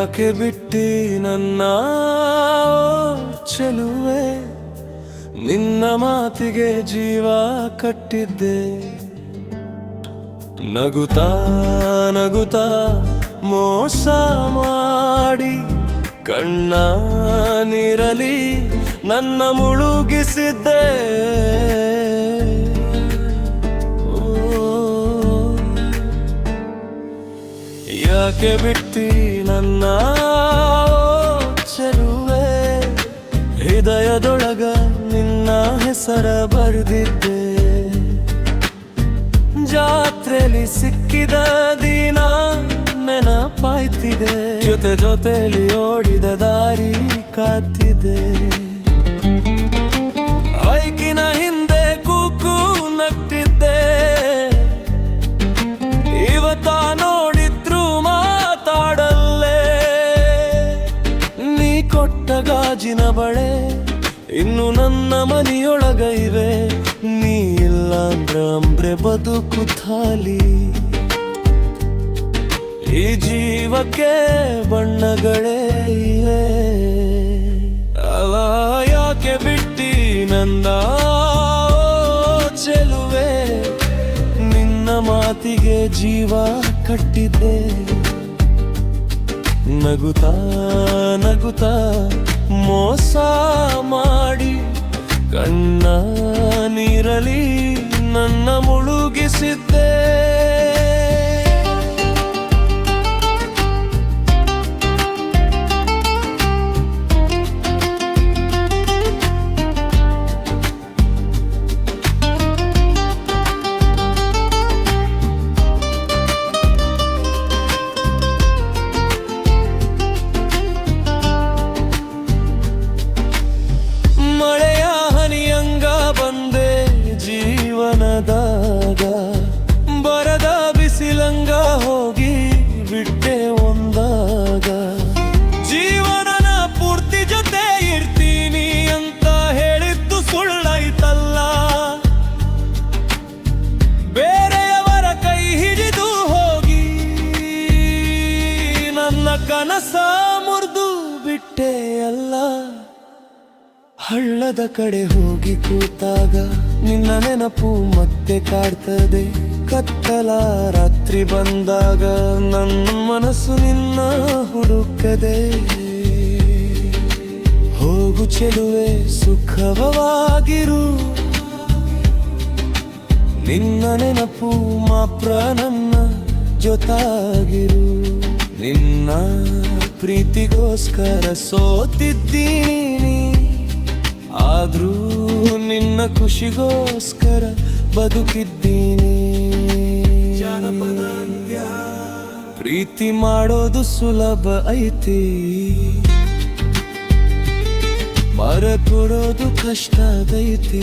ಯಾಕೆ ಬಿಟ್ಟಿ ನನ್ನ ಚೆಲುವೆ, ನಿನ್ನ ಮಾತಿಗೆ ಜೀವ ಕಟ್ಟಿದ್ದೆ. ನಗುತ್ತಾ ನಗುತ್ತಾ ಮೋಸ ಮಾಡಿ ಕಣ್ಣ ನೀರಲಿ ನನ್ನ ಮುಳುಗಿಸಿದ್ದೆ. ಯಾಕೆ ಬಿಟ್ಟಿ ನನ್ನ ಚೆಲುವೆ, ಹೃದಯದೊಳಗ ನಿನ್ನ ಹೆಸರ ಬರೆದಿದ್ದೆ. ಜಾತ್ರೆಲಿ ಸಿಕ್ಕಿದ ದಿನ ನೆನಪಾಯ್ತಿದೆ, ಜೊತೆ ಜೊತೆಲಿ ಓಡಿದ ದಾರಿ ಕಾತಿದೆ. ಬೈಕಿನ ಹಿಂದೆ ಕೂಕು ನಗ್ತಿದ್ದೆ, ಇವತ್ತ ನೋಡಿದ್ರು ಮಾತಾಡಲ್ಲೇ. ನೀ ಕೊಟ್ಟ ಗಾಜಿನ ಬಳೆ ಇನ್ನು ನನ್ನ ಮನೆಯೊಳಗ ಇವೆ, ನೀ ಇಲ್ಲ ಅಂದ್ರೆ ಬದುಕು ಖಾಲಿ. ಈ ಜೀವಕ್ಕೆ ಬಣ್ಣಗಳೇ ಇವೆ, ಅವ ಯಾಕೆ ಬಿಟ್ಟಿ ನನ್ನ ಚೆಲುವೆ, ನಿನ್ನ ಮಾತಿಗೆ ಜೀವ ಕಟ್ಟಿದ್ದೆ. ನಗುತ್ತಾ ನಗುತ್ತಾ ಮೋಸ ಮಾಡಿ ಕಣ್ಣ ನೀರಲಿ ನನ್ನ ಮುಳುಗಿಸಿದ್ದೆ. ಬರದ ಬಿಸಿಲಂಗ ಹೋಗಿ ಬಿಟ್ಟೆ ಒಂದಾಗ, ಜೀವನನ ಪೂರ್ತಿ ಜೊತೆ ಇರ್ತೀನಿ ಅಂತ ಹೇಳಿದ್ದು ಸುಳ್ಳೈತಲ್ಲ. ಬೇರೆಯವರ ಕೈ ಹಿಡಿದು ಹೋಗಿ ನನ್ನ ಕನಸ ಮುರಿದು ಬಿಟ್ಟೆ ಅಲ್ಲ. ಹಳ್ಳದ ಕಡೆ ಹೋಗಿ ಕೂತಾಗ ನಿನ್ನ ನೆನಪು ಮತ್ತೆ ಕಾಡ್ತದೆ. ಕತ್ತಲ ರಾತ್ರಿ ಬಂದಾಗ ನನ್ನ ಮನಸ್ಸು ನಿನ್ನ ಹುಡುಕದೆ. ಹೋಗು ಚೆಲುವೆ ಸುಖವಾಗಿರು, ನಿನ್ನ ನೆನಪು ಮಾತ್ರ ನನ್ನ ಜೊತಾಗಿರು. ನಿನ್ನ ಪ್ರೀತಿಗೋಸ್ಕರ ಸೋತಿದ್ದೀನಿ, ಆದ್ರೂ ನಿನ್ನ ಖುಷಿಗೋಸ್ಕರ ಬದುಕಿದ್ದೀನಿ. ಪ್ರೀತಿ ಮಾಡೋದು ಸುಲಭ ಐತಿ, ಮರ ಕೊಡೋದು ಕಷ್ಟ ಐತಿ.